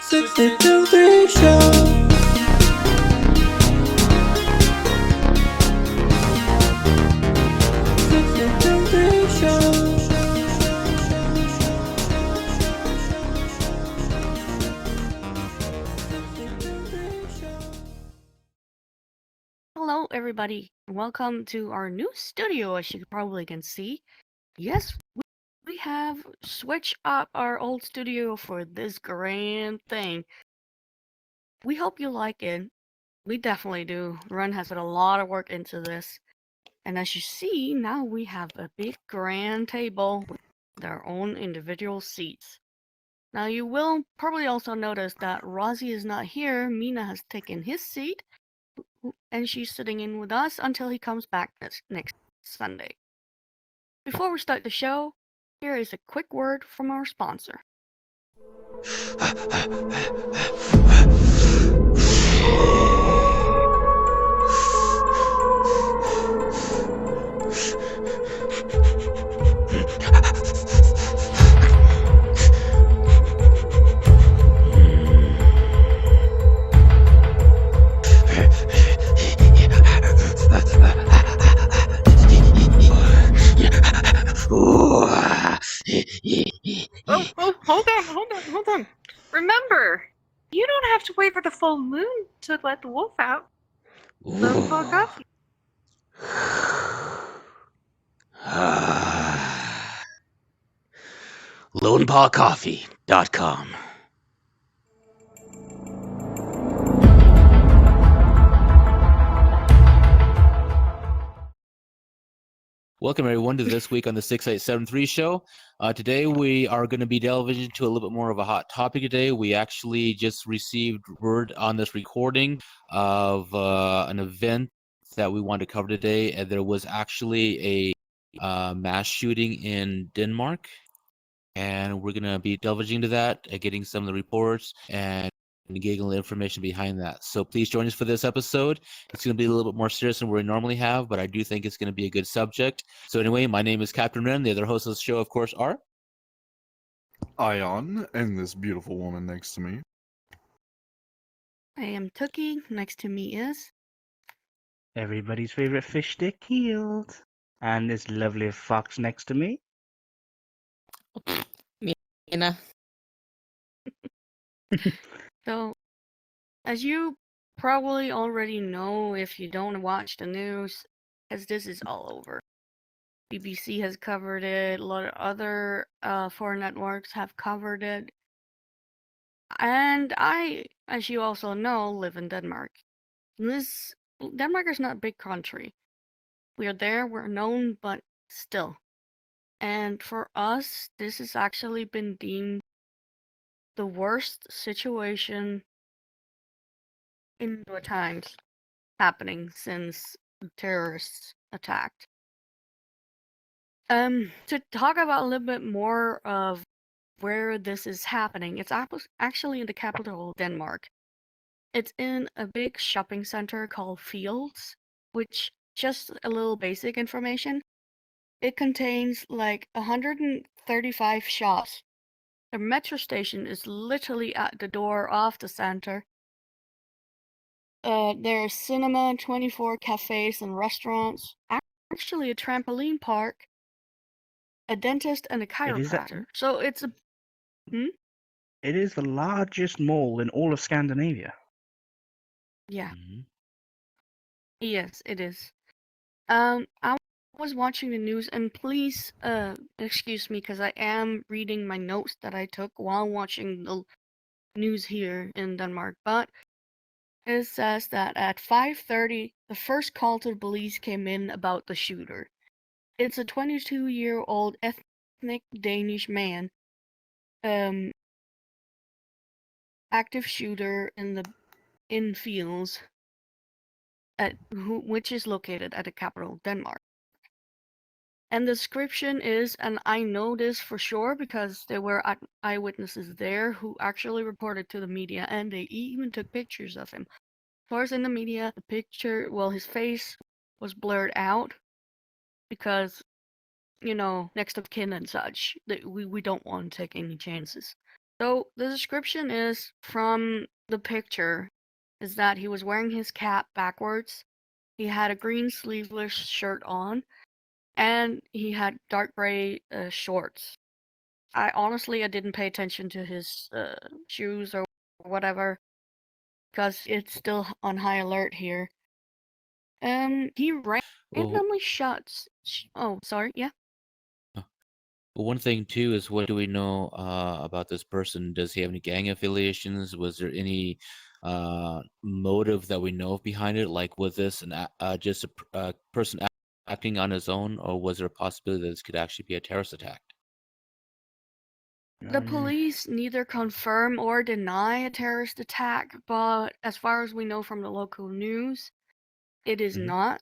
6023 show. Hello, everybody. Welcome to our new studio, as you probably can see. Yes, we have switched up our old studio for this grand thing. We hope you like it. We definitely do. Ren has put a lot of work into this. And as you see, now we have a big grand table with their own individual seats. Now you will probably also notice that Rozzy is not here. Mina has taken his seat, and she's sitting in with us until he comes back next Sunday. Before we start the show, here is a quick word from our sponsor. Hold on. Remember, you don't have to wait for the full moon to let the wolf out. Lone Paw Coffee. LonePawCoffee.com. Welcome everyone to this week on the 6873 show. Today we are going to be delving into a little bit more of a hot topic today. We actually just received word on this recording of an event that we want to cover today, and there was actually a mass shooting in Denmark, and we're going to be delving into that, getting some of the reports and getting all the information behind that. So please join us for this episode. It's going to be a little bit more serious than we normally have, but I do think it's going to be a good subject. So anyway, my name is Captain Ren. The other hosts of the show, of course, are Ion and this beautiful woman next to me. I am Tookie. Next to me is everybody's favorite fish stick healed. And this lovely fox next to me. Mina. So, as you probably already know if you don't watch the news, as this is all over. BBC has covered it, a lot of other foreign networks have covered it. And I, as you also know, live in Denmark. Denmark is not a big country. We are there, we're known, but still. And for us, this has actually been deemed the worst situation in the times happening since the terrorists attacked. To talk about a little bit more of where this is happening, it's actually in the capital of Denmark. It's in a big shopping center called Fields, which, just a little basic information, it contains like 135 shops. The metro station is literally at the door of the center. There's cinema, 24 cafes and restaurants, actually a trampoline park, a dentist, and a chiropractor. So it's a... It is the largest mall in all of Scandinavia. Yeah. Yes, it is. I was watching the news, and please, excuse me, because I am reading my notes that I took while watching the news here in Denmark, but it says that at 5:30, the first call to the police came in about the shooter. It's a 22-year-old ethnic Danish man, active shooter in Fields, which is located at the capital, Denmark. And the description is, and I know this for sure because there were eyewitnesses there who actually reported to the media, and they even took pictures of him. Of course, in the media, the picture, well, his face was blurred out because, you know, next of kin and such, we don't want to take any chances. So the description is from the picture is that he was wearing his cap backwards. He had a green sleeveless shirt on, and he had dark gray shorts. I didn't pay attention to his shoes or whatever because it's still on high alert here. He Well, randomly shuts. Oh, sorry. Yeah. well, one thing too is what do we know about this person? Does he have any gang affiliations? Was there any motive that we know of behind it? Like, was this just a person acting on his own, or was there a possibility that this could actually be a terrorist attack? The police neither confirm or deny a terrorist attack, but as far as we know from the local news, it is Mhm. not.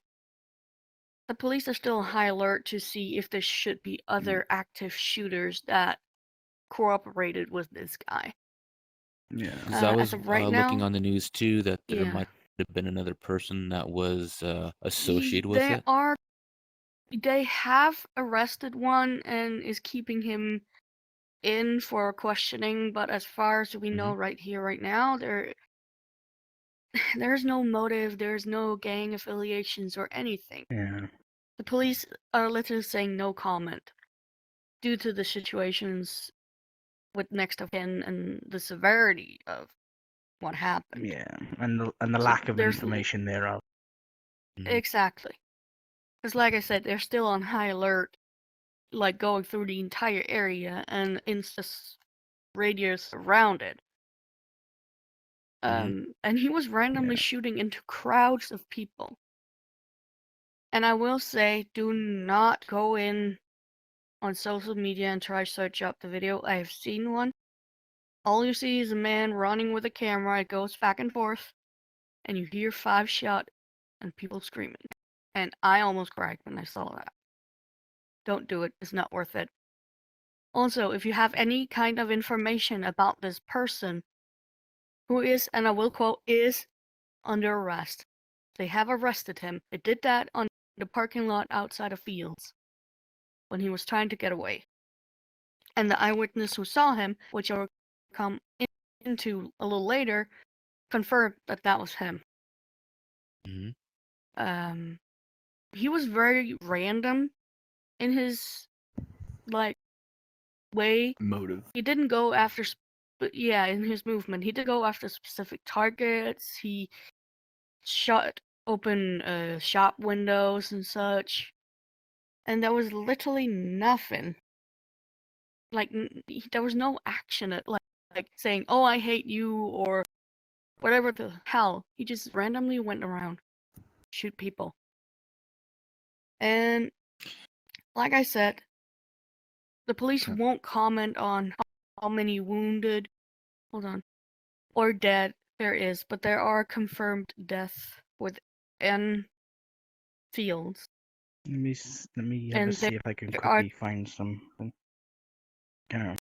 The police are still on high alert to see if there should be other active shooters that cooperated with this guy. Yeah. Because I As was of right looking now, on the news too that there yeah, might have been another person that was associated with they it. they have arrested one and is keeping him in for questioning, but as far as we know right here, right now, there's no motive, there's no gang affiliations or anything. Yeah. The police are literally saying no comment due to the situations with next of kin and the severity of what happened. Yeah. And the So lack of there's information thereof. Mhm. exactly. Because like I said, they're still on high alert, like going through the entire area and in this radius around it. And he was randomly Yeah. shooting into crowds of people. And I will say, do not go in on social media and try to search up the video. I have seen one. All you see is a man running with a camera. It goes back and forth, and you hear 5 shots and people screaming. And I almost cried when I saw that. Don't do it. It's not worth it. Also, if you have any kind of information about this person, who is, and I will quote, is under arrest. They have arrested him. They did that on the parking lot outside of Fields when he was trying to get away. And the eyewitness who saw him, which I will come into a little later, confirmed that that was him. Mhm. He was very random in his way. Motive. He didn't go after, in his movement, he did go after specific targets. He shut open shop windows and such, and there was literally nothing. Like there was no action at like saying, "Oh, I hate you," or whatever the hell. He just randomly went around shoot people. And like I said, the police Okay. won't comment on how many wounded, or dead there is, but there are confirmed deaths within Fields. Let me have a And see if I can there are quickly find something. Yeah.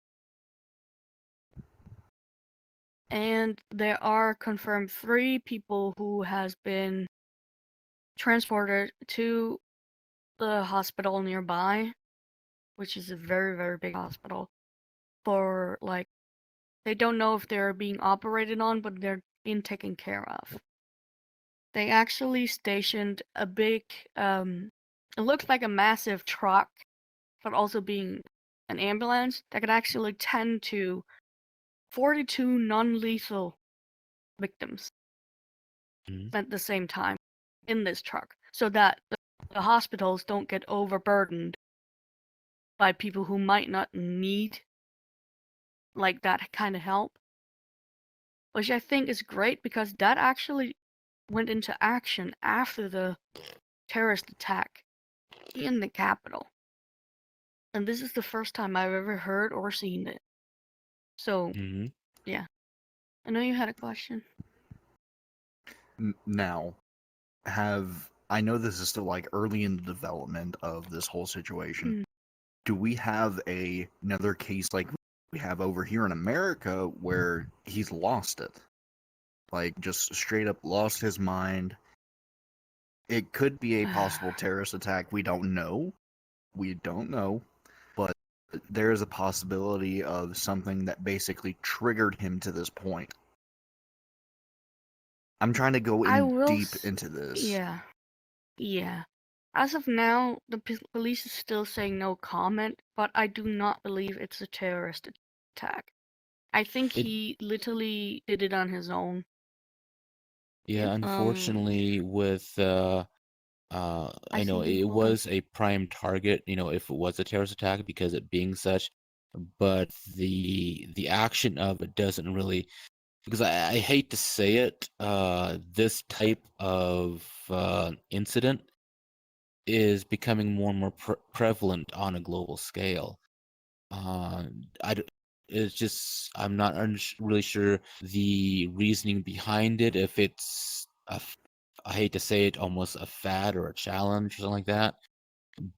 and there are confirmed 3 people who has been transported to the hospital nearby, which is a very, very big hospital, for they don't know if they're being operated on, but they're being taken care of. They actually stationed a big, it looks like a massive truck, but also being an ambulance that could actually tend to 42 non-lethal victims at the same time in this truck, so that the hospitals don't get overburdened by people who might not need that kind of help. Which I think is great because that actually went into action after the terrorist attack in the Capitol. And this is the first time I've ever heard or seen it. So, yeah. I know you had a question. Now, I know this is still early in the development of this whole situation. Do we have another case like we have over here in America where he's lost it? Like, just straight up lost his mind. It could be a possible terrorist attack. We don't know. But there is a possibility of something that basically triggered him to this point. I'm trying to go I in will. deep into this. Yeah. Yeah. As of now, the police is still saying no comment, but I do not believe it's a terrorist attack. I think It- he literally did it on his own. Yeah, unfortunately, with I know see it people was a prime target, if it was a terrorist attack because it being such, but the action of it doesn't really, because I hate to say it, this type of incident is becoming more and more prevalent on a global scale. Uh, it's just I'm not really sure the reasoning behind it. If it's I hate to say it, almost a fad or a challenge or something like that.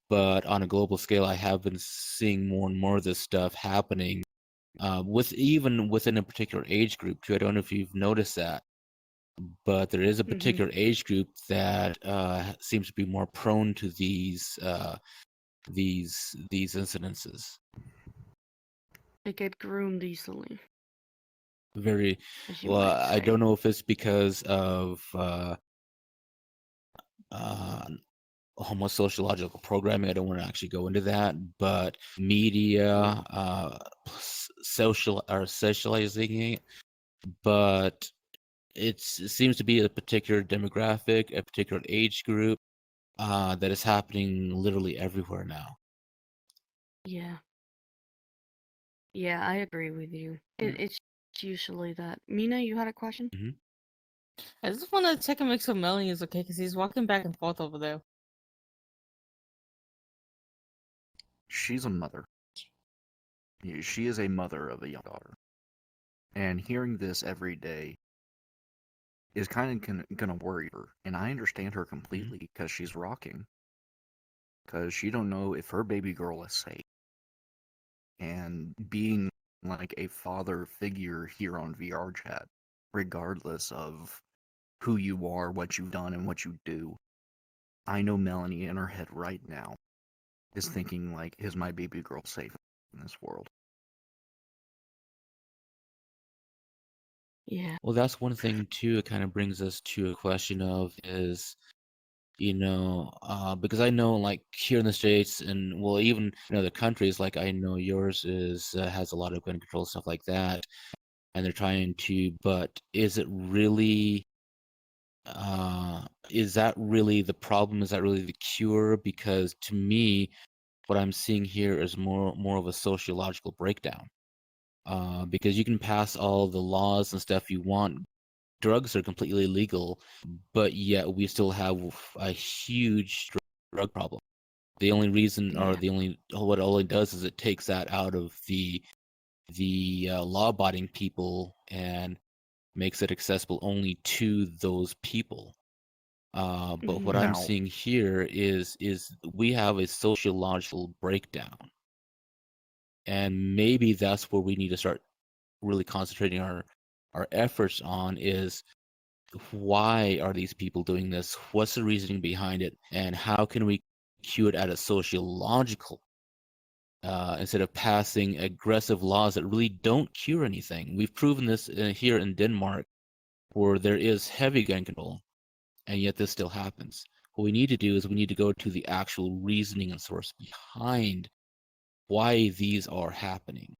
But on a global scale, I have been seeing more and more of this stuff happening, even within a particular age group too. I don't know if you've noticed that, but there is a particular age group that seems to be more prone to these incidences. they get groomed easily, Very as you well. might I say. don't know if it's because of almost sociological programming. I don't want to actually go into that, but media, socializing it, but it seems to be a particular demographic, a particular age group that is happening literally everywhere now. Yeah. Yeah, I agree with you. It's usually that. Mina, you had a question? I just want to check and make sure Melanie is okay because he's walking back and forth over there. She's a mother. She is a mother of a young daughter. And hearing this every day is kind of gonna worry her. And I understand her completely because she's rocking. Because she don't know if her baby girl is safe. And being like a father figure here on VR chat, regardless of who you are, what you've done, and what you do, I know Melanie in her head right now is thinking like, is my baby girl safe in this world? Yeah. Well, that's one thing too. It kind of brings us to a question of is, because I know like here in the States and well, even in other countries, like I know yours has a lot of gun control stuff like that, and they're trying to. But is it really? Is that really the problem? Is that really the cure? Because to me, what I'm seeing here is more of a sociological breakdown. Because you can pass all the laws and stuff you want. Drugs are completely illegal, but yet we still have a huge drug problem. The only reason, or what it only does is it takes that out of the law-abiding people and makes it accessible only to those people. But what I'm Now- seeing here is we have a sociological breakdown, and maybe that's where we need to start really concentrating our efforts on is why are these people doing this? What's the reasoning behind it? And how can we cue it at a sociological instead of passing aggressive laws that really don't cure anything? We've proven this here in Denmark, where there is heavy gun control, and yet this still happens. What we need to do is we need to go to the actual reasoning and source behind why these are happening.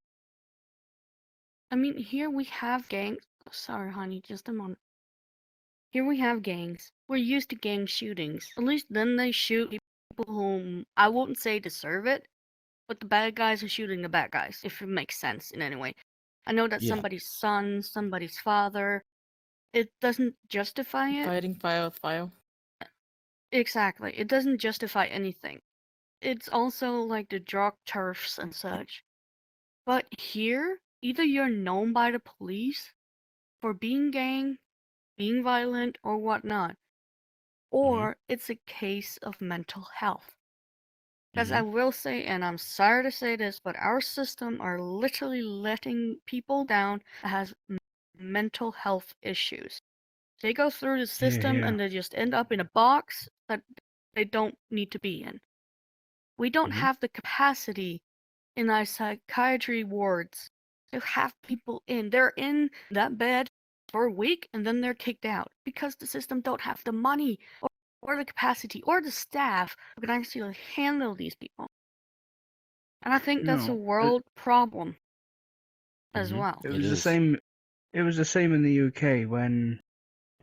I mean, here we have gangs. Sorry, honey, just a moment. Here we have gangs. We're used to gang shootings. At least then they shoot people whom I wouldn't say deserve it, but the bad guys are shooting the bad guys, if it makes sense in any way. I know that's Yeah. somebody's son, somebody's father. It doesn't justify it. Fighting fire with fire. Exactly. It doesn't justify anything. It's also like the drug turfs and such. But here, either you're known by the police for being gang, being violent, or whatnot, or it's a case of mental health. Because I will say, and I'm sorry to say this, but our system are literally letting people down that has mental health issues. They go through the system yeah. and they just end up in a box that they don't need to be in. We don't have the capacity in our psychiatry wards. They have people in. They're in that bed for a week and then they're kicked out because the system don't have the money or the capacity or the staff who can actually handle these people. And I think that's a No, world problem as Mhm. well. it It was the is. same. It was the same in the UK when.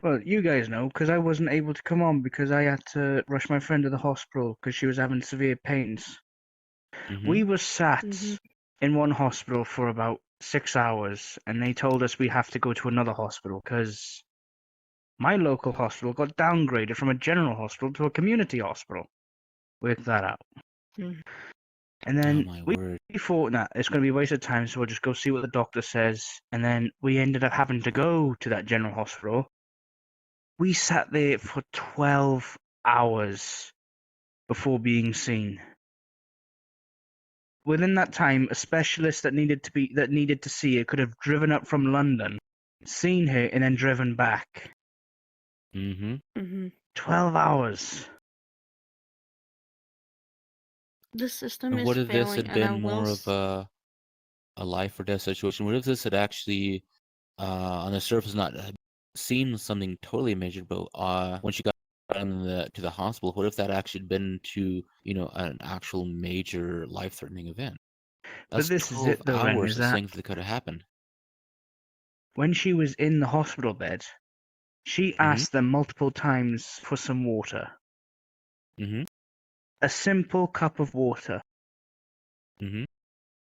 Well, you guys know because I wasn't able to come on because I had to rush my friend to the hospital because she was having severe pains. Mhm. We were sat Mhm. in one hospital for about 6 hours, and they told us we have to go to another hospital because my local hospital got downgraded from a general hospital to a community hospital. Work that out. Mhm. And Oh then my we word. thought, nah, it's going to be a waste of time, so we'll just go see what the doctor says. And then we ended up having to go to that general hospital. We sat there for 12 hours before being seen. Within that time, a specialist that needed to see her could have driven up from London, seen her, and then driven back. Mhm. Mhm. 12 hours. The system And is what if this failing, had and I been will. more of a life or death situation? What if this had actually, on the surface, not seemed something totally major, but when she got to the hospital, what if that actually had been to an actual major life-threatening event? But That's this is 12 it, though, Ren, hours is of that things that could have happened. when she was in the hospital bed, she Mhm. asked them multiple times for some water. Mhm. A simple cup of water. Mhm.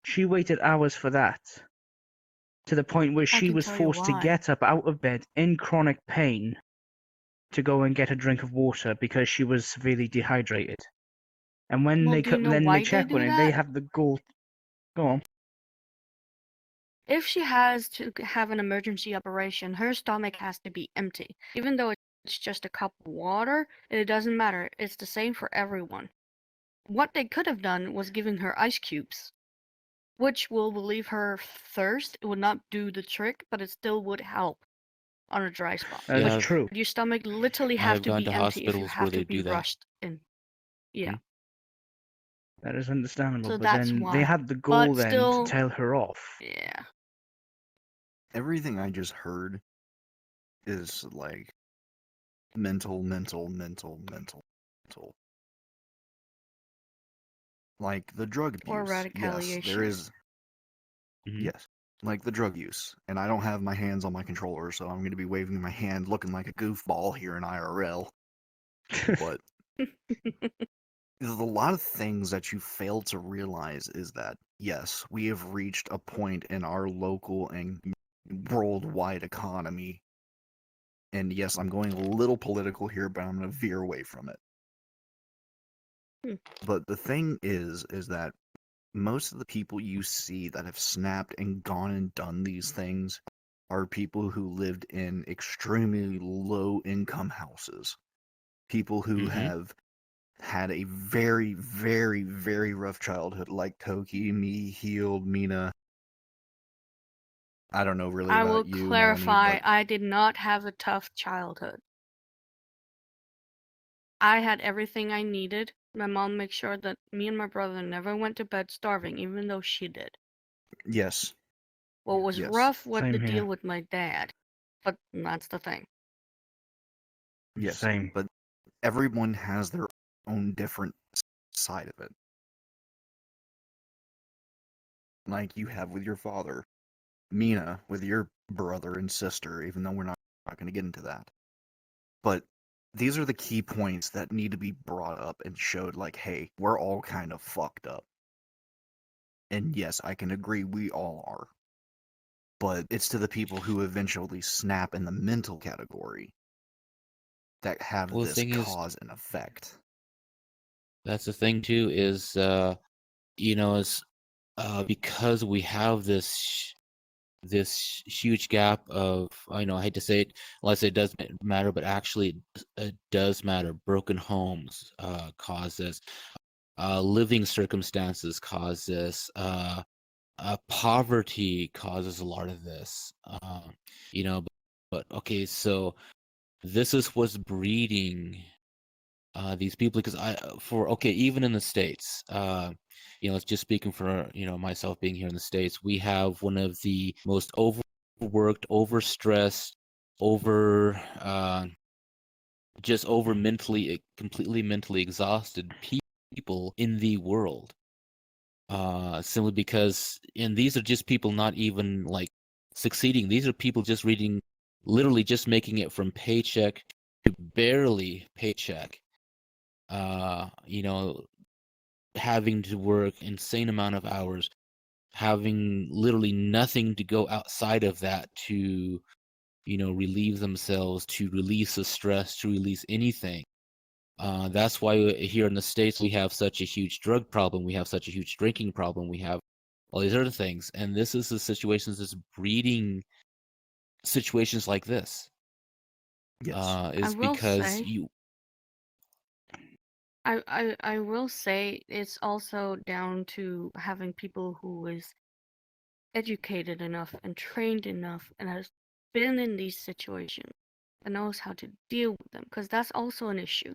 She waited hours for that, to the point where I she can was tell you forced to why. get up out of bed in chronic pain to go and get a drink of water because she was severely dehydrated. And when Well, they do you know then they why they check on do it, they that? have the gall. Go on. If she has to have an emergency operation, her stomach has to be empty. Even though it's just a cup of water, it doesn't matter. It's the same for everyone. What they could have done was giving her ice cubes, which will relieve her thirst. It would not do the trick, but it still would help on a dry spot. That Yeah, is true. Your stomach literally I have have to gone be to empty if you hospitals where have to they be do that. rushed in. Yeah, Mhm. That is understandable. so But that's then they why. had the gall But then to still, tell her off. yeah. Everything I just heard is like mental, mental, mental, mental, mental. Like the drug Or abuse. Yes, there radicalization. is. Mhm. Yes, like the drug use. And I don't have my hands on my controller, so I'm going to be waving my hand looking like a goofball here in IRL. But there's a lot of things that you fail to realize is that, yes, we have reached a point in our local and worldwide economy. And yes, I'm going a little political here, but I'm going to veer away from it. Hmm. But the thing is that most of the people you see that have snapped and gone and done these things are people who lived in extremely low income houses. People who Mhm. have had a very, very, very rough childhood, like Toki, me, Healed, Mina. I don't know really I will about you, Melanie, clarify, but I did not have a tough childhood. I had everything I needed. My mom made sure that me and my brother never went to bed starving, even though she did. yes, What was yes, rough was the Same deal here. with my dad. But that's the thing. yes. Same. But everyone has their own different side of it. Like you have with your father, Mina with your brother and sister, even though we're not going to get into that. But these are the key points that need to be brought up and showed like, hey, we're all kind of fucked up. And yes, I can agree we all are. But it's to the people who eventually snap in the mental category that have Well, the this thing is, cause and effect. that's the thing too, is is because we have this huge gap of, I hate to say it, unless it does matter, but actually it does matter. Broken homes cause this. Living circumstances cause this. Poverty causes a lot of this. But okay, so this is what's breeding these people, because even in the States, it's just speaking for myself being here in the States, we have one of the most overworked, overstressed, completely mentally exhausted people in the world. Simply because, and these are just people not even like succeeding. These are people just literally just making it from paycheck to barely paycheck. Having to work insane amount of hours, having literally nothing to go outside of that to, relieve themselves, to release the stress, to release anything. That's why here in the States we have such a huge drug problem, we have such a huge drinking problem, we have all these other things, and this is the situations that's breeding situations like this. Yes. I Is will because say, you. I will say it's also down to having people who is educated enough and trained enough and has been in these situations and knows how to deal with them, because that's also an issue.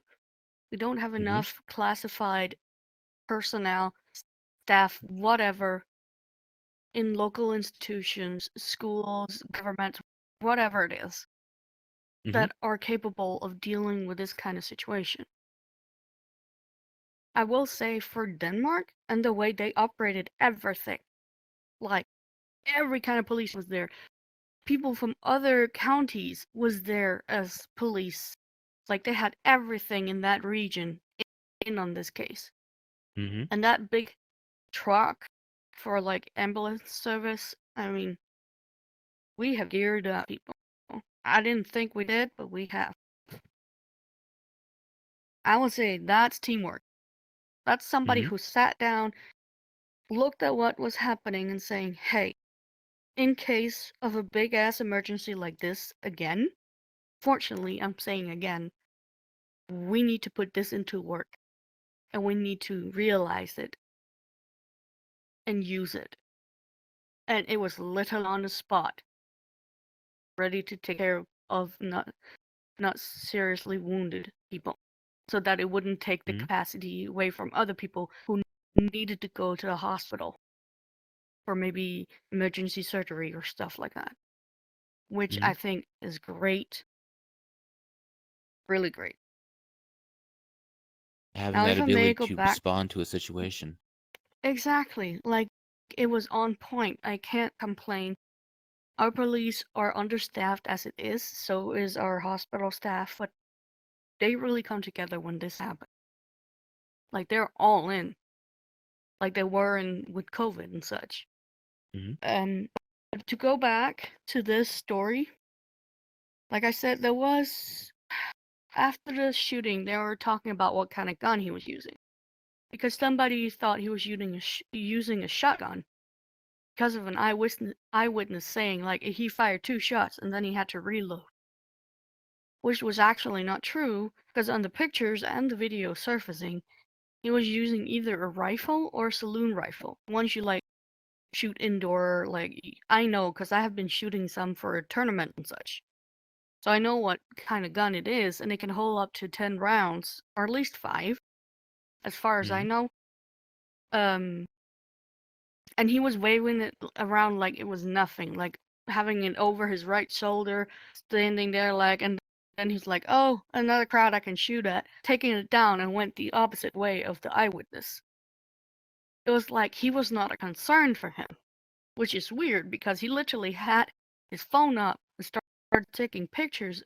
We don't have Mhm. enough classified personnel, staff, whatever, in local institutions, schools, government, whatever it is, Mhm. that are capable of dealing with this kind of situation. I will say for Denmark and the way they operated everything, like every kind of police was there. People from other counties was there as police. Like they had everything in that region in on this case. Mhm. And that big truck for like ambulance service, I mean, we have geared up people. I didn't think we did, but we have. I would say that's teamwork. That's somebody Mhm. who sat down, looked at what was happening and saying, hey, in case of a big ass emergency like this again, fortunately, I'm saying again, we need to put this into work and we need to realize it and use it. And it was literally on the spot, ready to take care of not seriously wounded people, so that it wouldn't take the Mhm. capacity away from other people who needed to go to the hospital for maybe emergency surgery or stuff like that, which Mhm. I think is great, really great. Having Now, that if I may ability go to back, respond to a situation. exactly, like it was on point. I can't complain. Our police are understaffed as it is, so is our hospital staff, but they really come together when this happened. Like they're all in, like they were in with COVID and such. Mhm. To go back to this story, like I said, there was after the shooting, they were talking about what kind of gun he was using, because somebody thought he was using a shotgun because of an eyewitness saying like he fired 2 shots and then he had to reload, which was actually not true because on the pictures and the video surfacing, he was using either a rifle or a saloon rifle. Once you like shoot indoor, like I know because I have been shooting some for a tournament and such. So I know what kind of gun it is, and it can hold up to 10 rounds, or at least 5, as far as I Mhm. know. Um, and he was waving it around like it was nothing, like having it over his right shoulder, standing there like, and then he's like, "Oh, another crowd I can shoot at," taking it down and went the opposite way of the eyewitness. It was like he was not a concern for him, which is weird because he literally had his phone up and started taking pictures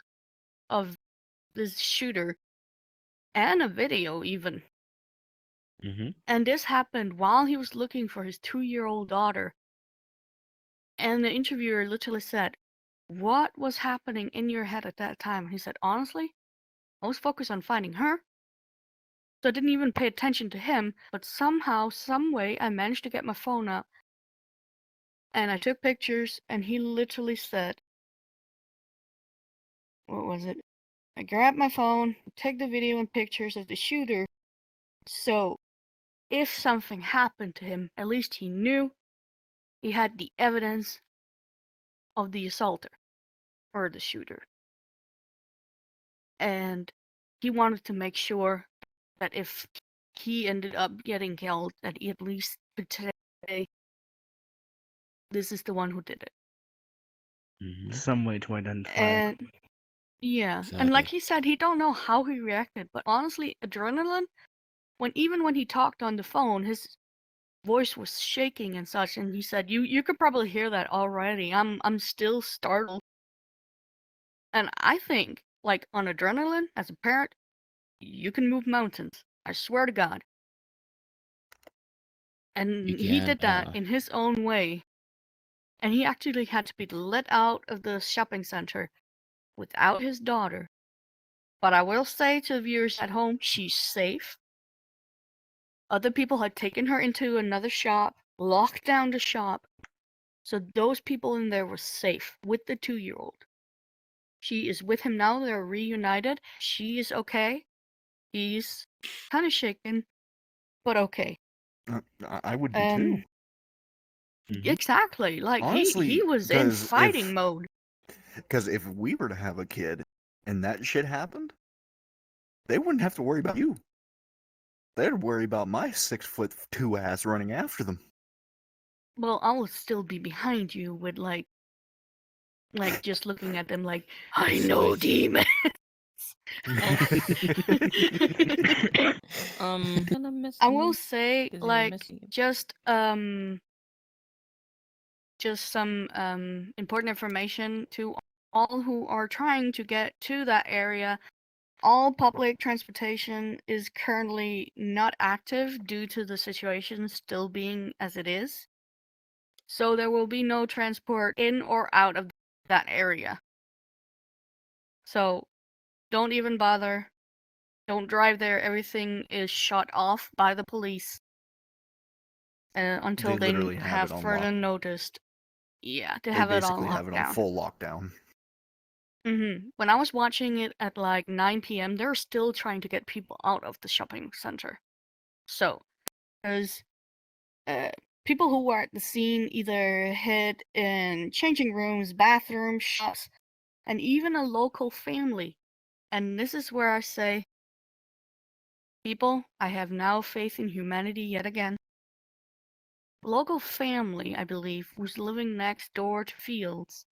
of this shooter and a video even. Mhm. And this happened while he was looking for his 2-year-old daughter. And the interviewer literally said, "What was happening in your head at that time?" He said, "Honestly, I was focused on finding her. So I didn't even pay attention to him, but somehow, some way, I managed to get my phone up and I took pictures." And he literally said, what was it? "I grabbed my phone, take the video and pictures of the shooter. So if something happened to him, at least he knew he had the evidence of the assaulter or the shooter." And he wanted to make sure that if he ended up getting killed, that he at least could say, this is the one who did it. Mhm. Some way to identify it. And yeah, and like Exactly. he said, he don't know how he reacted, but honestly, adrenaline, even when he talked on the phone, his voice was shaking and such, and he said, you could probably hear that already. I'm still startled. And I think, like, on adrenaline, as a parent, you can move mountains. I swear to God. And You he can. did that in his own way. And he actually had to be let out of the shopping center without his daughter. But I will say to the viewers at home, she's safe. Other people had taken her into another shop, locked down the shop. So those people in there were safe with the 2-year-old. She is with him now. They're reunited. She is okay. He's kind of shaken, but okay. I would be too. Mhm. Exactly. Like he Honestly, was in 'cause fighting if- mode. Because if we were to have a kid and that shit happened, they wouldn't have to worry about you. They'd worry about my 6'2" ass running after them. Well, I will still be behind you with like just looking at them like I know Scythe. demons. Kinda missing I will you say 'cause you're like missing you. just some important information to all who are trying to get to that area. All public transportation is currently not active due to the situation still being as it is. So there will be no transport in or out of that area. So don't even bother. Don't drive there. Everything is shut off by the police until They they literally have have it on further lock. noticed. Yeah, they They have it on basically have it on lockdown. full lockdown. When I was watching it at like 9 p.m., they're still trying to get people out of the shopping center. So, there's people who were at the scene either hid in changing rooms, bathrooms, shops, and even a local family. And this is where I say, people, I have now faith in humanity yet again. Local family, I believe, was living next door to Fields,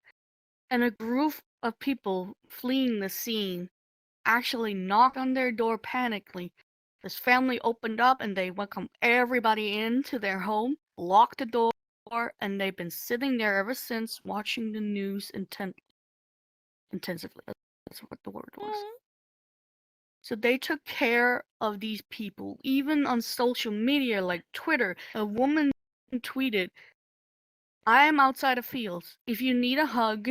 and a group of people fleeing the scene actually knocked on their door panically. This family opened up and they welcomed everybody into their home, locked the door, and they've been sitting there ever since watching the news intensively. That's what the word was. So they took care of these people. Even on social media like Twitter, a woman tweeted, I am outside of Fields. If you need a hug,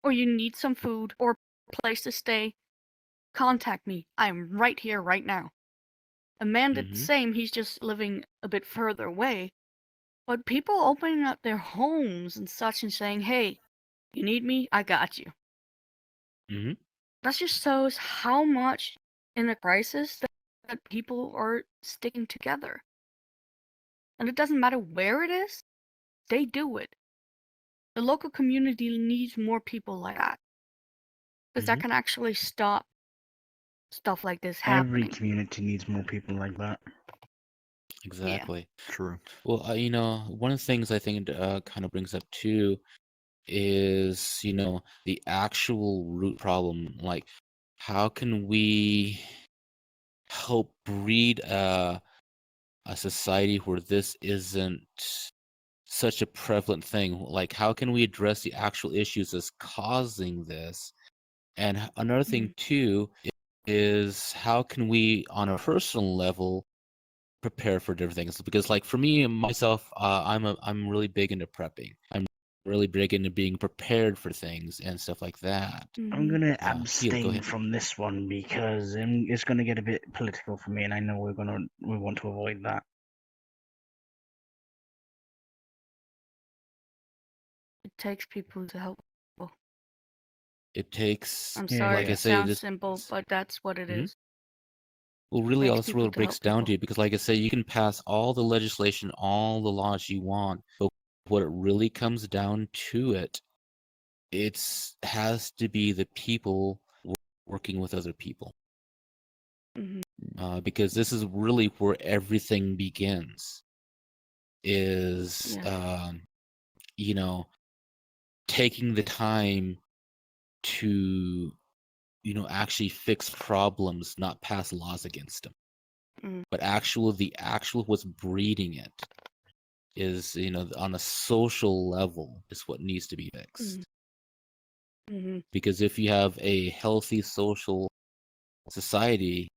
or you need some food, or a place to stay, contact me. I am right here, right now. A man did the same, he's just living a bit further away. But people opening up their homes and such and saying, hey, you need me? I got you. Mhm. That just shows how much in a crisis that people are sticking together. And it doesn't matter where it is, they do it. The local community needs more people like that. Because that can actually stop stuff like this Every happening. community needs more people like that. Exactly. True. Well, one of the things I think kind of brings up too is, the actual root problem. Like, how can we help breed a society where this isn't such a prevalent thing? Like, how can we address the actual issues that's causing this? And another thing too is how can we, on a personal level, prepare for different things? Because, like, for me myself, I'm really big into prepping. I'm really big into being prepared for things and stuff like that. I'm gonna Keela, go abstain ahead. from this one because it's gonna get a bit political for me, and I know we want to avoid that. It takes people to help people. It takes, I'm Yeah, sorry, like I it say, sounds this. simple, but that's what it Mhm. is. Well, really, all Takes this really people to help breaks down people. to, because, like I say, you can pass all the legislation, all the laws you want, but what it really comes down to has to be the people working with other people. because this is really where everything begins. Is Yeah. you know, taking the time to actually fix problems, not pass laws against them, but the actual what's breeding it is on a social level is what needs to be fixed. Because if you have a healthy social society,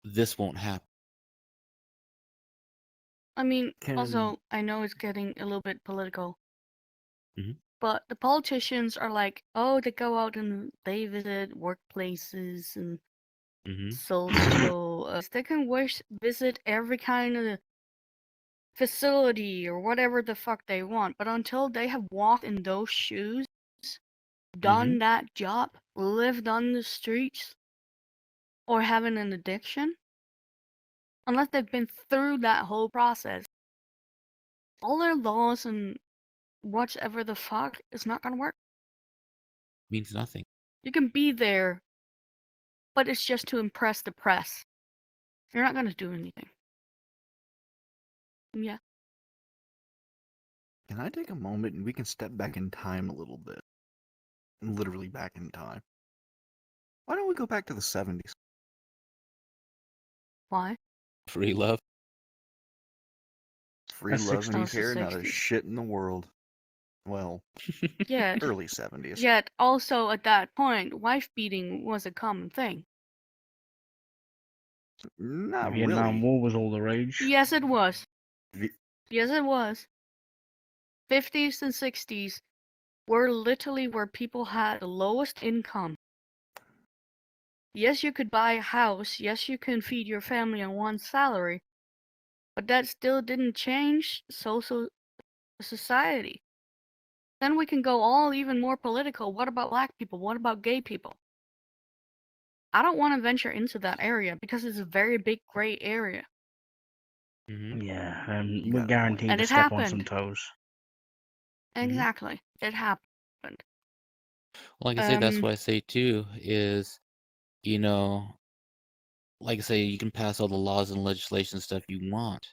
this won't happen. I mean, Can- also, I know it's getting a little bit political, Mhm. but the politicians are like, oh, they go out and they visit workplaces and Mhm. social. They can visit every kind of facility or whatever the fuck they want, but until they have walked in those shoes, done that job, lived on the streets, or having an addiction, unless they've been through that whole process, all their laws and whatever the fuck is not gonna work. Means nothing. You can be there, but it's just to impress the press. You're not gonna do anything. Yeah. Can I take a moment and we can step back in time a little bit? Literally back in time. Why don't we go back to the 70s? Why? Free love. Free That's love and 60s. care, not a 60s. shit in the world. Well, Yet, early 70s. yet also at that point, wife beating was a common thing. Not Vietnam really. War was all the rage. Yes, it was. Vi- Yes, it was. 50s and 60s were literally where people had the lowest income. Yes, you could buy a house. Yes, you can feed your family on one salary. But that still didn't change social society. Then we can go all even more political. What about black people? What about gay people? I don't want to venture into that area because it's a very big gray area. Yeah, You we're got a point. guaranteed And to it step on some happened. toes. Exactly. It happened. Like I say, that's what I say too, is, like I say, you can pass all the laws and legislation stuff you want.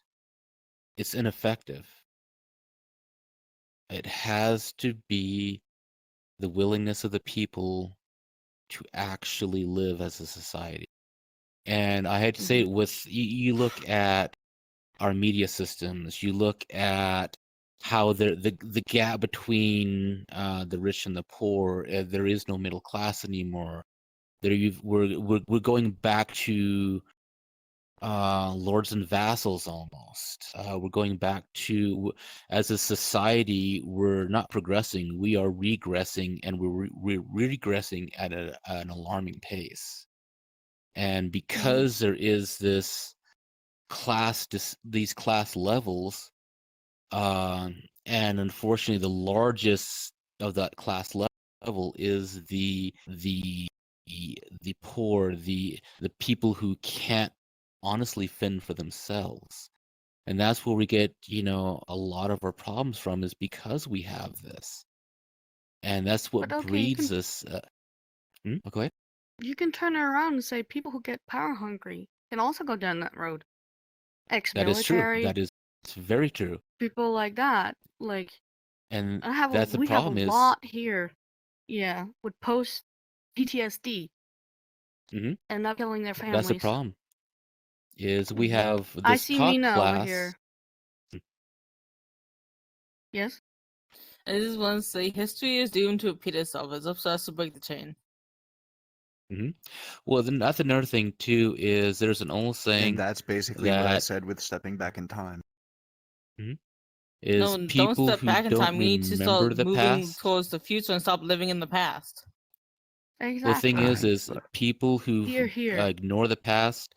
It's ineffective. It has to be the willingness of the people to actually live as a society. And I had to say it with, you look at our media systems, you look at how the gap between the rich and the poor, there is no middle class anymore. We're going back to lords and vassals almost. We're going back to, as a society, we're not progressing, we are regressing, and we're regressing at an alarming pace. And because there is this these class levels, and unfortunately the largest of that class level is the poor, the people who can't honestly fend for themselves. And that's where we get a lot of our problems from, is because we have this. And that's what But okay, breeds us. Go ahead. You can turn it around and say people who get power hungry can also go down that road. That is true. Ex-military, That is very true. people like that. Like And we the have a problem is, lot here. Yeah, with post PTSD and not killing their families. that's the problem. Is we have this I see top Mina class. over here. Yes. I just want to say history is doomed to repeat itself. It's up to us to break the chain. Well, then that's another thing too. Is there's an old saying And that's basically what I that said with stepping back in time. is No, don't people step who back in don't time. We need to remember start the moving past. towards the future and stop living in the past. Exactly. Well, the thing Right, is but- people who Here. ignore the past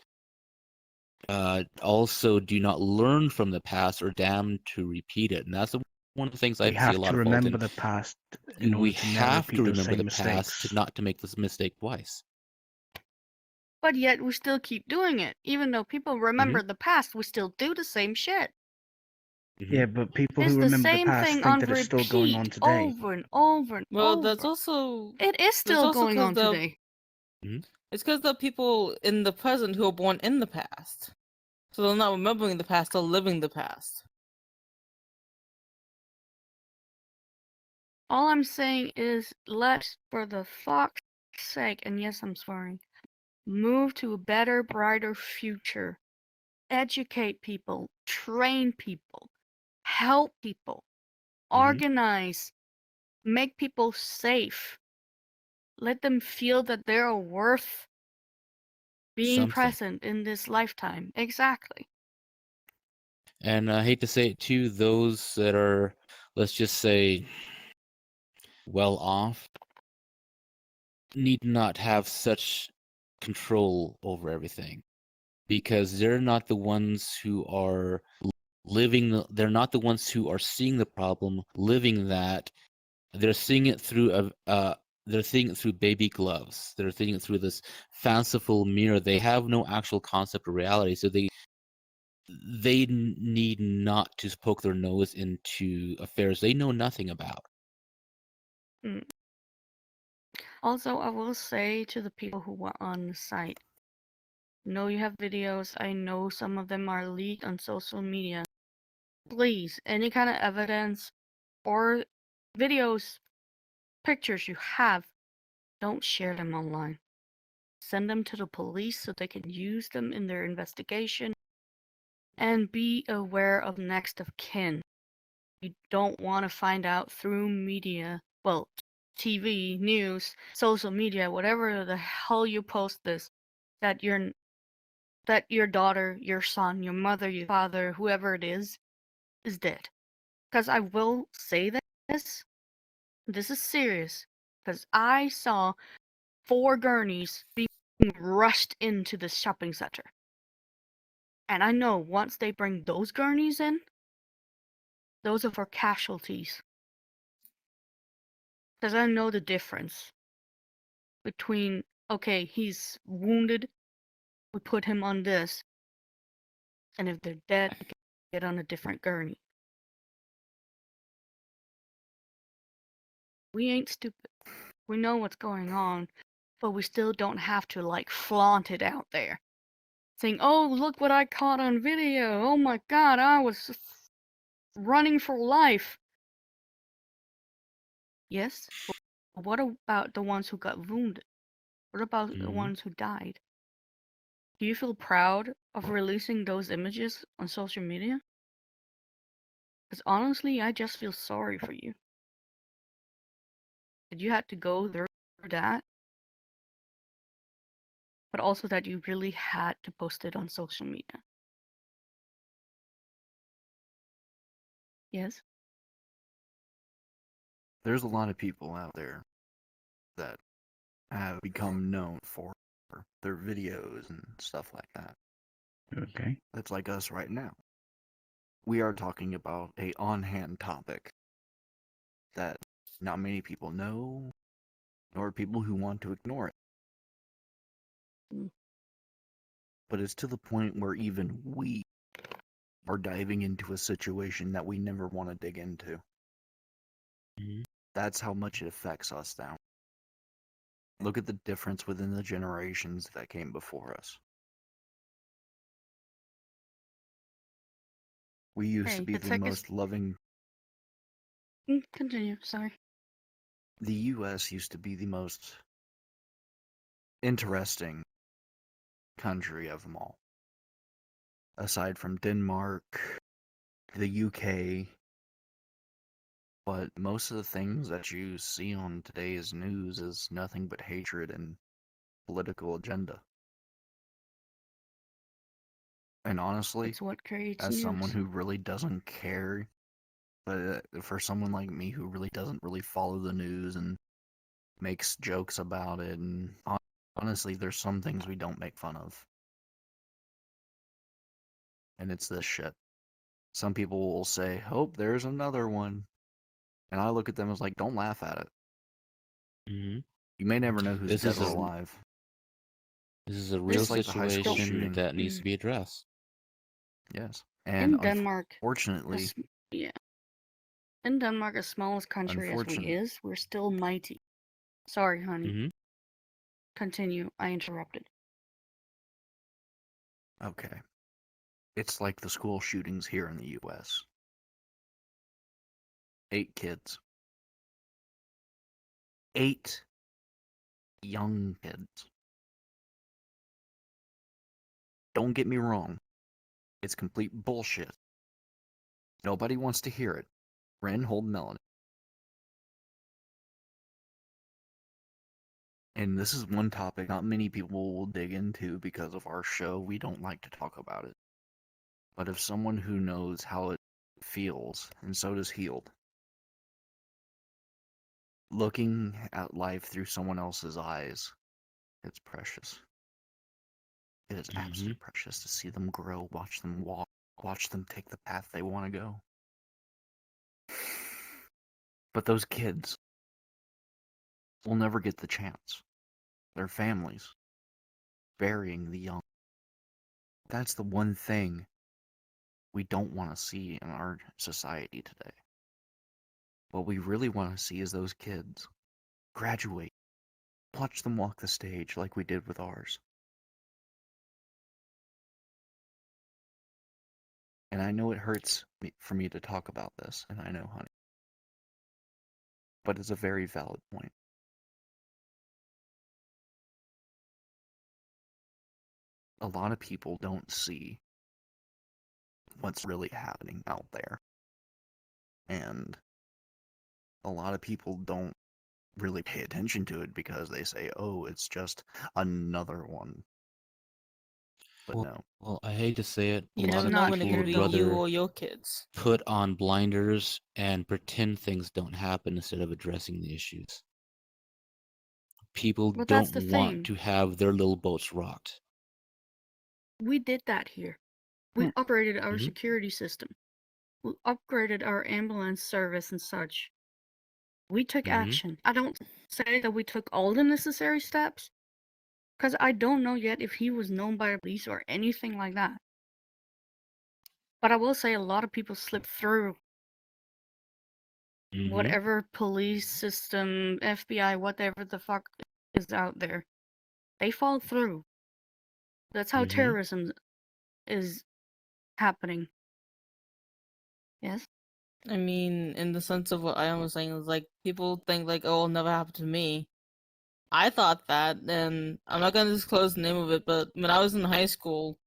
also do not learn from the past, or damned to repeat it. And that's one of the things I We see have a lot to of fault remember in. the past in order We to never have repeat to those remember same the mistakes. past not to make this mistake twice. But yet we still keep doing it. Even though people remember the past, we still do the same shit. Yeah, but people It's who the remember the same past thing think on that it's still going on repeat today. over and over and Well, over. that's also It is still also going 'cause on the- today. It's because the people in the present who are born in the past. So they're not remembering the past, they're living the past. All I'm saying is, let's, for the fuck's sake, and yes, I'm swearing, move to a better, brighter future. Educate people, train people, help people, organize, make people safe. Let them feel that they're worth being Something. present in this lifetime. Exactly. And I hate to say it too, those that are, let's just say, well off, need not have such control over everything, because they're not the ones who are they're not the ones who are seeing the problem, living that. They're seeing it through they're seeing it through baby gloves. They're seeing it through this fanciful mirror. They have no actual concept of reality, so they need not to poke their nose into affairs they know nothing about. Also, I will say to the people who were on the site, know you have videos. I know some of them are leaked on social media. Please, any kind of evidence or videos, pictures you have, don't share them online. Send them to the police so they can use them in their investigation. And be aware of next of kin. You don't want to find out through media, well, TV, news, social media, whatever the hell you post this, that your daughter, your son, your mother, your father, whoever it is dead. Because I will say this is serious. Because I saw 4 gurneys being rushed into the shopping center. And I know once they bring those gurneys in, those are for casualties. Because I know the difference between, okay, he's wounded, we put him on this, and if they're dead, we get on a different gurney. We ain't stupid. We know what's going on, but we still don't have to, like, flaunt it out there. Saying, oh, look what I caught on video. Oh my god, I was running for life. Yes, but what about the ones who got wounded? What about the ones who died? Do you feel proud of releasing those images on social media? Because honestly, I just feel sorry for you. That you had to go through that, but also that you really had to post it on social media. Yes? There's a lot of people out there that have become known for their videos and stuff like that. Okay. That's like us right now. We are talking about a on-hand topic that not many people know, nor people who want to ignore it. Mm. But it's to the point where even we are diving into a situation that we never want to dig into. That's how much it affects us now. Look at the difference within the generations that came before us. We used to be the most loving... Continue, sorry. The US used to be the most interesting country of them all. Aside from Denmark, the UK. But most of the things that you see on today's news is nothing but hatred and political agenda. And honestly, It's what creates as news. someone who really doesn't care, but for someone like me who really doesn't really follow the news and makes jokes about it, and honestly, there's some things we don't make fun of. And it's this shit. Some people will say, oh, there's another one. And I look at them as like, don't laugh at it. You may never know who's dead or alive. This is a real Just like the high school situation shooting. that needs to be addressed. Yes. And in Denmark, unfortunately, in Denmark, as small as country as we is, we're still mighty. Sorry, honey. Continue. I interrupted. Okay. It's like the school shootings here in the US. 8 kids. 8 young kids. Don't get me wrong. It's complete bullshit. Nobody wants to hear it. Ren, hold Melanie. And this is one topic not many people will dig into because of our show. We don't like to talk about it. But if someone who knows how it feels, and so does Healed, looking at life through someone else's eyes, it's precious. It is absolutely precious to see them grow, watch them walk, watch them take the path they want to go. But those kids will never get the chance. Their families burying the young. That's the one thing we don't want to see in our society today. What we really want to see is those kids graduate. Watch them walk the stage like we did with ours. And I know it hurts for me to talk about this, and I know, honey. But it's a very valid point. A lot of people don't see what's really happening out there. And a lot of people don't really pay attention to it because they say, oh, it's just another one. But no. Well, I hate to say it, a You It's lot never of know not when it people could would be you rather or your kids. put on blinders and pretend things don't happen instead of addressing the issues. People But that's don't the want thing. to have their little boats rocked. We did that here. We upgraded our Mhm. security system. We upgraded our ambulance service and such. We took Mhm. action. I don't say that we took all the necessary steps, because I don't know yet if he was known by the police or anything like that. But I will say a lot of people slip through Mhm. whatever police system, FBI, whatever the fuck is out there. They fall through. That's how Mhm. terrorism is happening. Yes? I mean, in the sense of what I was saying, is like people think like, oh, it'll never happen to me. I thought that, and I'm not gonna disclose the name of it, but when I was in high school,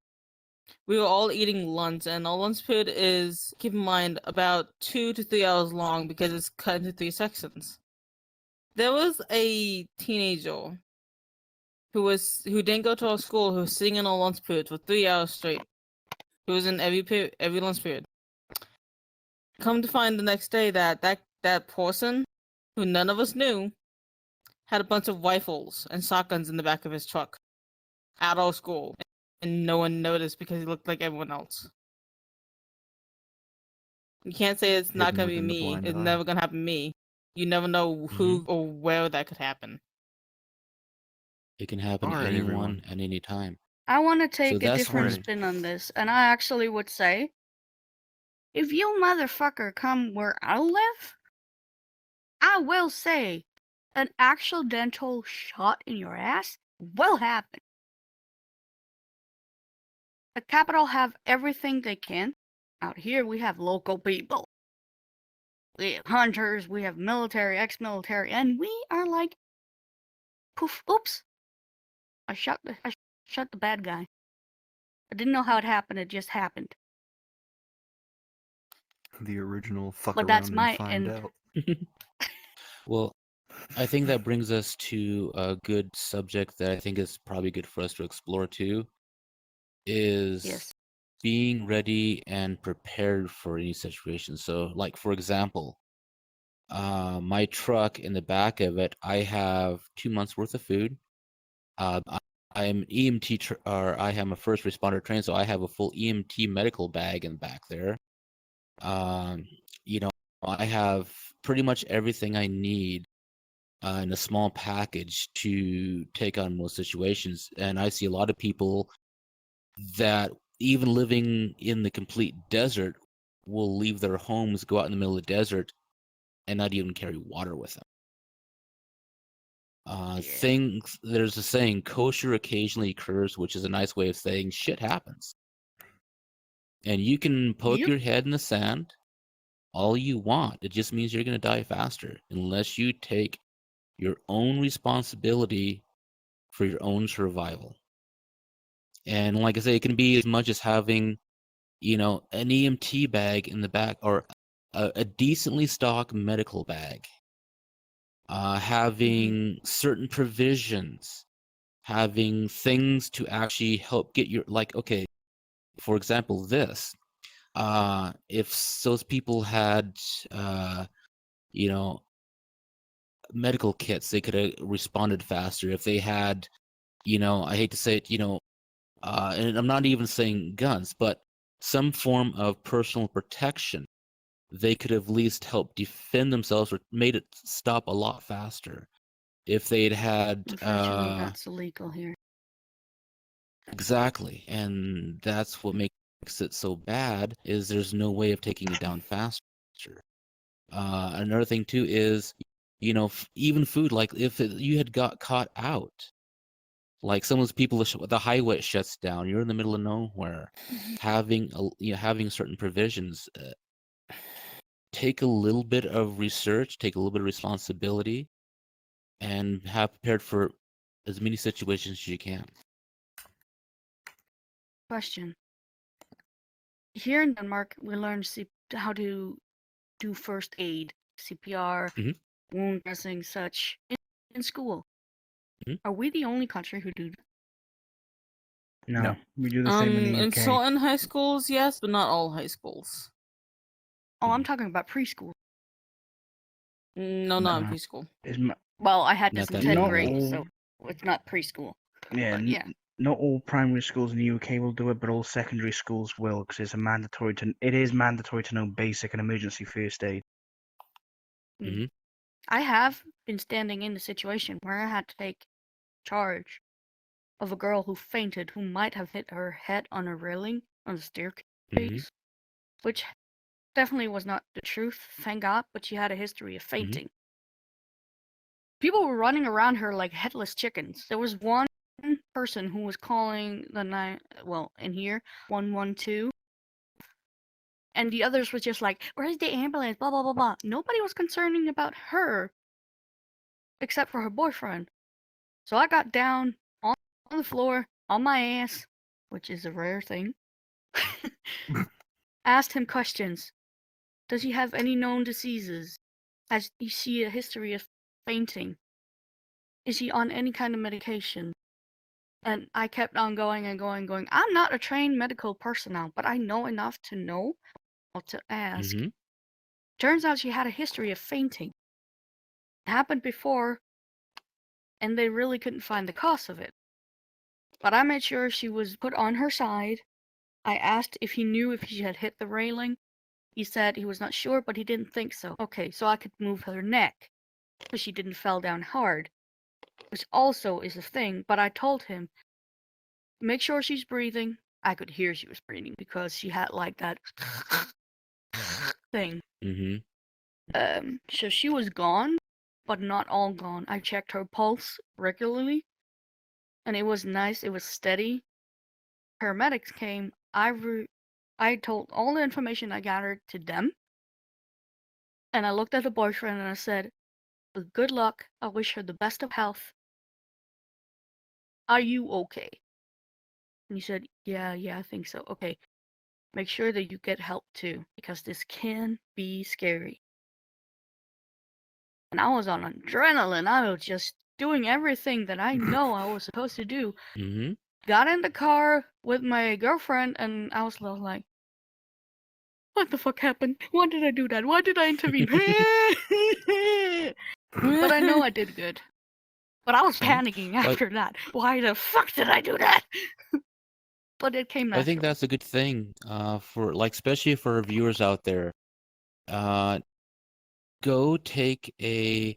we were all eating lunch, and our lunch period is, keep in mind, about 2 to 3 hours long because it's cut into 3 sections. There was a teenager who didn't go to our school, who was sitting in our lunch period for 3 hours straight. He was in every lunch period. Come to find the next day that person, who none of us knew, had a bunch of rifles and shotguns in the back of his truck at our school, and no one noticed because he looked like everyone else. You can't say it's not Hidden gonna be within the me. blind It's eye. never gonna happen to me. You never know who or where that could happen. It can happen to Alright, anyone everyone. at any time. I want to take a that's different when- spin on this, and I actually would say, if you motherfucker come where I live, I will say, an accidental shot in your ass will happen. The capital have everything they can. Out here, we have local people. We have hunters, we have military, ex-military, and we are like, poof, oops. I shot the bad guy. I didn't know how it happened, it just happened. The original fuck But around that's and my find end. out. Well, I think that brings us to a good subject that I think is probably good for us to explore too, is Yes. being ready and prepared for any situation. So, like for example, my truck, in the back of it, I have 2 months worth of food. I am EMT, or I am a first responder trained, so I have a full EMT medical bag in the back there. You know, I have pretty much everything I need in a small package to take on most situations. And I see a lot of people that, even living in the complete desert, will leave their homes, go out in the middle of the desert, and not even carry water with them. Things, there's a saying, kosher occasionally occurs, which is a nice way of saying shit happens. And you can poke Yep. your head in the sand all you want. It just means you're going to die faster unless you take your own responsibility for your own survival. And like I say, it can be as much as having, an EMT bag in the back, or a decently stocked medical bag. Having certain provisions, having things to actually help get your, like, okay, for example, this. If those people had, medical kits, they could have responded faster. If they had, I hate to say it, and I'm not even saying guns, but some form of personal protection, they could have at least helped defend themselves or made it stop a lot faster. If they'd had, Unfortunately, that's illegal here. exactly, and that's what makes it so bad, is there's no way of taking it down faster. Another thing too is, even food, like if you had got caught out, like some of those people, the highway shuts down, you're in the middle of nowhere, having certain provisions, take a little bit of research, take a little bit of responsibility, and have prepared for as many situations as you can. Question. Here in Denmark, we learn how to do first aid, CPR, Mhm. wound dressing, such in school. Mhm. Are we the only country who do that? No, we do the same in the In UK. certain high schools, yes, but not all high schools. Oh, I'm talking about preschool. No, not in No. preschool. Well, I had this Not in that 10th Not grade, all- so it's not preschool. Yeah, But yeah. not all primary schools in the UK will do it, but all secondary schools will, because it is mandatory to know basic and emergency first aid. hmm I have been standing in a situation where I had to take charge of a girl who fainted, who might have hit her head on a railing on the staircase, hmm which definitely was not the truth, thank God, but she had a history of fainting. People were running around her like headless chickens. There was one person who was calling the in here 112, and the others were just like, "Where's the ambulance?" Blah blah blah blah. Nobody was concerning about her, except for her boyfriend. So I got down on the floor on my ass, which is a rare thing. Asked him questions. Does he have any known diseases? Has he see a history of fainting? Is he on any kind of medication? And I kept on going and going and going. I'm not a trained medical personnel, but I know enough to know what to ask. hmm Turns out she had a history of fainting. It happened before, and they really couldn't find the cause of it. But I made sure she was put on her side. I asked if he knew if she had hit the railing. He said he was not sure, but he didn't think so. Okay, so I could move her neck, so she didn't fall down hard, which also is a thing, but I told him, make sure she's breathing. I could hear she was breathing because she had like that thing. hmm So she was gone, but not all gone. I checked her pulse regularly, and it was nice, it was steady. Paramedics came. I told all the information I gathered to them, and I looked at the boyfriend and I said, good luck. I wish her the best of health. Are you okay? And he said, yeah, I think so. Okay. Make sure that you get help too, because this can be scary. And I was on adrenaline. I was just doing everything that I know I was supposed to do. hmm Got in the car with my girlfriend, and I was like, what the fuck happened? Why did I do that? Why did I intervene? But I know I did good. But I was panicking after that. Why the fuck did I do that? But it came natural. I think that's a good thing, for, like, especially for our viewers out there. Go take a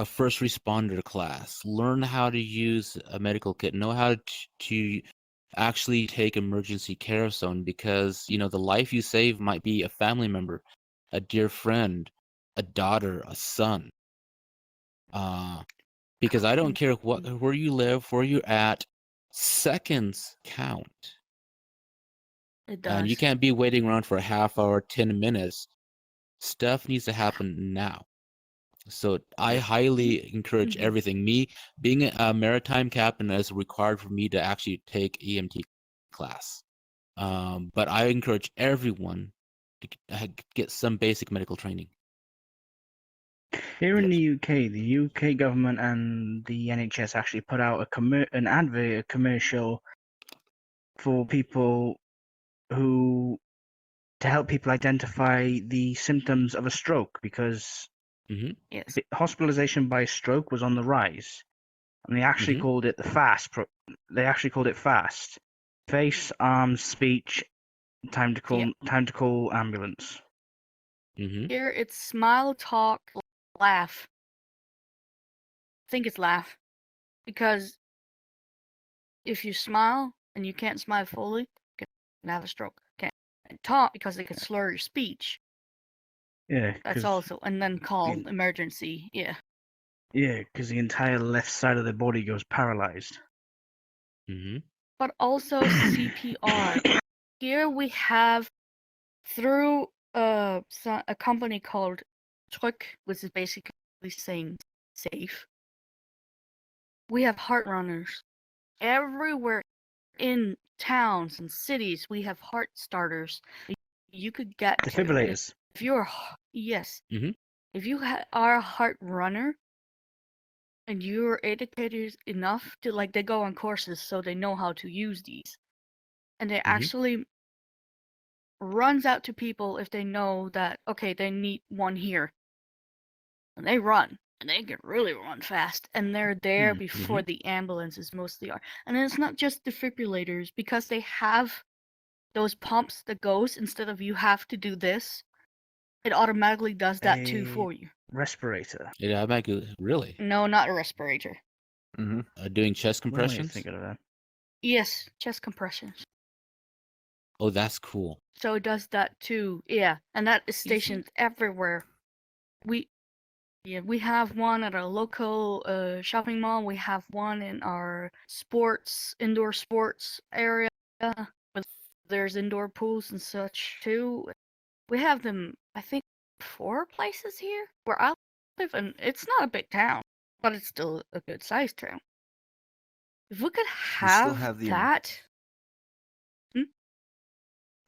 first responder class. Learn how to use a medical kit. Know how to actually take emergency care of someone, because the life you save might be a family member, a dear friend, a daughter, a son. Because I don't care where you live, where you're at, seconds count. It does. And you can't be waiting around for a half hour, 10 minutes. Stuff needs to happen now. So I highly encourage Mhm. everything. Me being a maritime captain is required for me to actually take EMT class. But I encourage everyone to get some basic medical training. Here in Yes. the UK, the UK government and the NHS actually put out an advert, a commercial for people to help people identify the symptoms of a stroke, because Hmm Yes. hospitalization by stroke was on the rise, and they actually Mhm. called it the FAST. They actually called it FAST: face, arms, speech, time to call ambulance. hmm Here it's smile, talk, laugh. I think it's laugh. Because if you smile and you can't smile fully, you can have a stroke. Can't talk because it can slur your speech. Yeah, That's because also, and then call emergency. Yeah. the entire left side of the body goes paralyzed. hmm But also CPR. Here we have, through a company called Truck, which is basically saying safe. We have heart runners everywhere in towns and cities. We have heart starters that you could get to. Defibrillators. If you're yes, Mhm. if you are a heart runner and you're educated enough to, like, they go on courses so they know how to use these, and they actually runs out to people if they know that, okay, they need one here, and they run, and they can really run fast, and they're there before the ambulances mostly are. And then it's not just defibrillators, because they have those pumps that goes, instead of you have to do this, it automatically does that too for you. Respirator. Yeah, I might go. Really? No, not a respirator. Mm-hmm. Doing chest What am I compressions? thinking of that? Yes, chest compressions. Oh, that's cool. So it does that too. Yeah, and that is You see- stationed everywhere. We have one at our local shopping mall. We have one in our indoor sports area. But there's indoor pools and such too. We have them, I think, 4 places here where I live, and it's not a big town, but it's still a good sized town. If we could You still have have the that.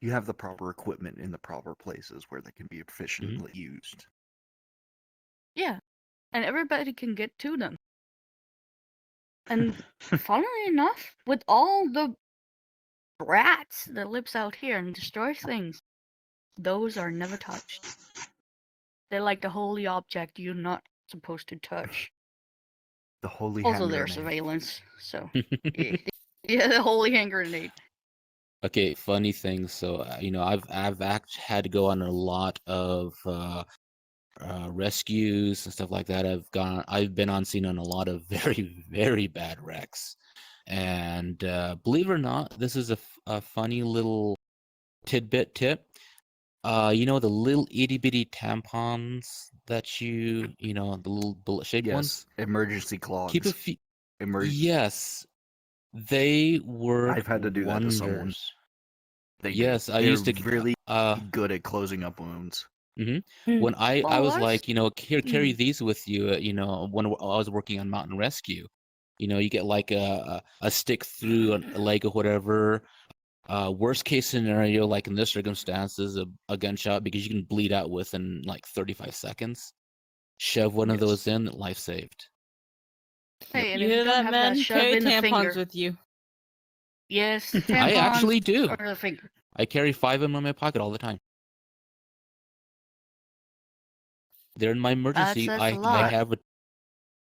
you have the proper equipment in the proper places where they can be efficiently used. Yeah, and everybody can get to them. And funnily enough, with all the rats that lives out here and destroy things, those are never touched. They're like the holy object you're not supposed to touch. The holy Also, hand their grenade. surveillance. So yeah, the holy hand grenade. Okay, funny thing. So I've had to go on a lot of rescues and stuff like that. I've been on scene on a lot of very, very bad wrecks. And believe it or not, this is a funny little tidbit tip. The little itty bitty tampons that the little bullet shaped ones. Yes, emergency clogs. Keep a few. Emergency. Yes, they work I've had to do that to someone. wonders. They Yes, do. I They're used to. really Uh, good at closing up wounds. when I Well, was that's- like, here, carry these with you. When I was working on mountain rescue, you get like a stick through a leg or whatever. Worst case scenario, like in this circumstances, a gunshot, because you can bleed out within like 35 seconds. Shove one of Yes. those in, life saved. Hey, and You if hear you don't that, have man? that, shove Carry in the tampons finger. with you. Yes, tampons I actually do. or the finger. I carry 5 of them in my pocket all the time. They're in my emergency. says a I lot. have a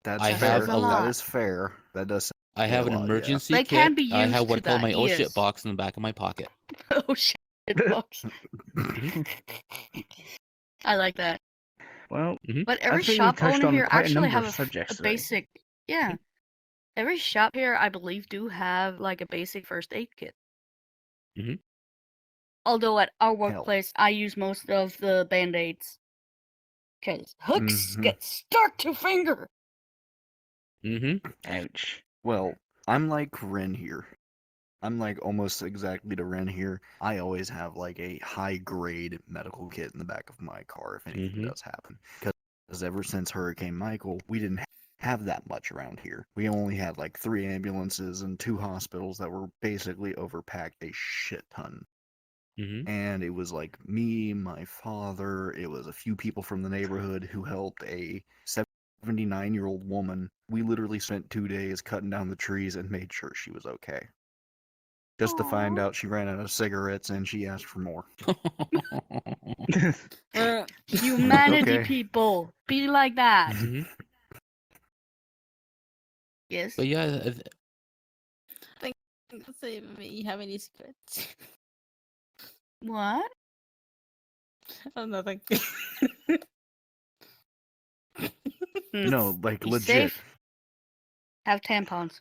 That's I fair. have a lot. That is fair. That does. I say have a an lot, yeah. emergency They kit. can be I have used what to I call that, my oh shit yes. box in the back of my pocket. Oh shit, box. I like that. Well, But I every think shop we've touched owner on here quite a actually number have of subjects a today. basic. Yeah. Every shop here, I believe, do have like a basic first aid kit. Mhm. Although at our Hell. workplace, I use most of the band-aids. Because hooks Mhm. get stuck to finger. Mm-hmm. Ouch. Well, I'm like Ren here. I'm like almost exactly to Ren here. I always have like a high grade medical kit in the back of my car if anything Mhm. does happen. Because ever since Hurricane Michael, we didn't have that much around here. We only had like 3 ambulances and 2 hospitals that were basically overpacked a shit ton. Mm-hmm. And it was like me, my father, it was a few people from the neighborhood who helped a 79-year-old woman. We literally spent 2 days cutting down the trees and made sure she was okay. Just to find Aw. out she ran out of cigarettes and she asked for more. Uh, Humanity, Okay. people, be like that. Mhm. Yes. But yeah, say you have any secrets? What? Oh, nothing. No, like Be legit. safe. Have tampons.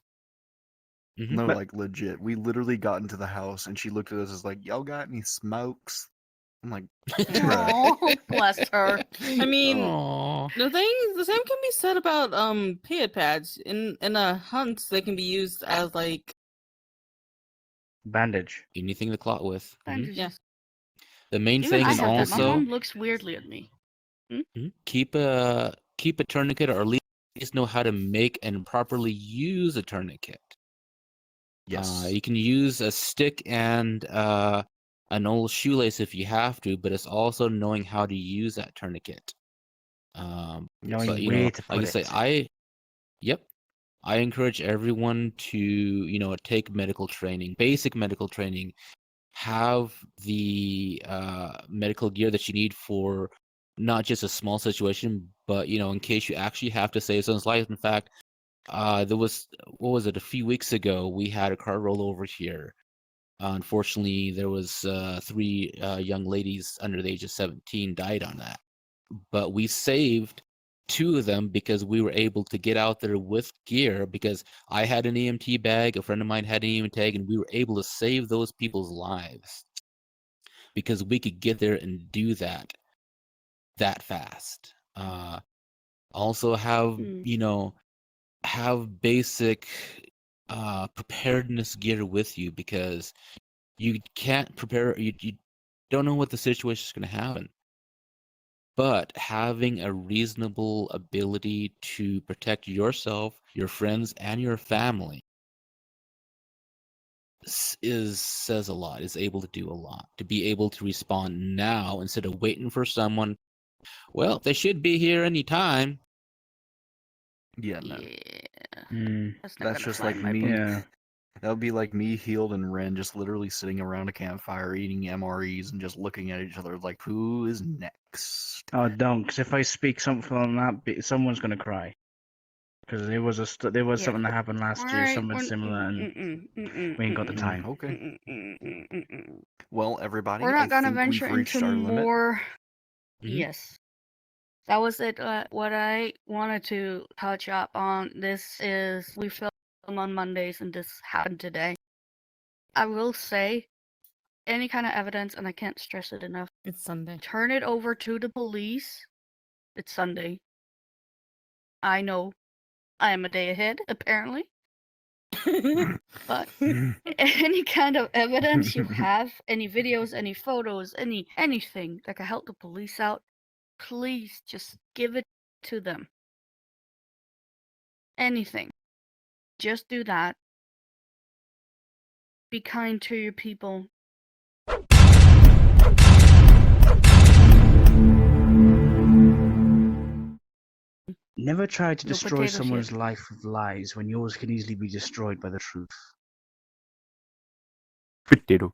mhm. No, But- like legit. We literally got into the house and she looked at us as like, y'all got any smokes? I'm like, bruh. Oh, bless her. I mean, Aw. the same can be said about period pads. In a hunt, they can be used as like Bandage. Anything to clot with. Mhm. Bandages. Yeah. The main Even thing, I and have that. My also mom looks weirdly at me. keep a tourniquet, or at least know how to make and properly use a tourniquet. Yes. You can use a stick and an old shoelace if you have to, but it's also knowing how to use that tourniquet. Knowing But where to like I put say, it. I encourage everyone to take medical training, basic medical training, have the medical gear that you need for not just a small situation, but in case you actually have to save someone's life. In fact, there was, what was it, a few weeks ago, we had a car roll over here. Unfortunately, there was 3 young ladies under the age of 17 died on that. But we saved 2 of them because we were able to get out there with gear, because I had an EMT bag, a friend of mine had an EMT tag, and we were able to save those people's lives because we could get there and do that fast. Also have, Mm. have basic preparedness gear with you, because you can't prepare, you don't know what the situation is going to happen. But having a reasonable ability to protect yourself, your friends, and your family says a lot, is able to do a lot. To be able to respond now instead of waiting for someone, well, they should be here anytime. Yeah, no. Yeah. Mm, That's not That's gonna just fly like in my me. book. yeah. That would be like me, Healed, and Ren just literally sitting around a campfire eating MREs and just looking at each other like, who is next? Oh, don't, because if I speak something on that bit, someone's gonna cry. Because there was Yeah. something that happened last year, Alright, something similar, and we ain't got the time. Okay. Well, everybody, We're I not gonna think we've venture reached into our limit. more. Mhm. Yes. That was it. What I wanted to touch up on. This is, we film on Mondays, and this happened today. I will say, any kind of evidence, and I can't stress it enough, It's Sunday. turn it over to the police. It's Sunday. I know I am a day ahead, apparently. But any kind of evidence you have, any videos, any photos, anything that can help the police out, please just give it to them. Anything. Just do that. Be kind to your people. Never try to No destroy potato someone's chip. life with lies when yours can easily be destroyed by the truth. Potato.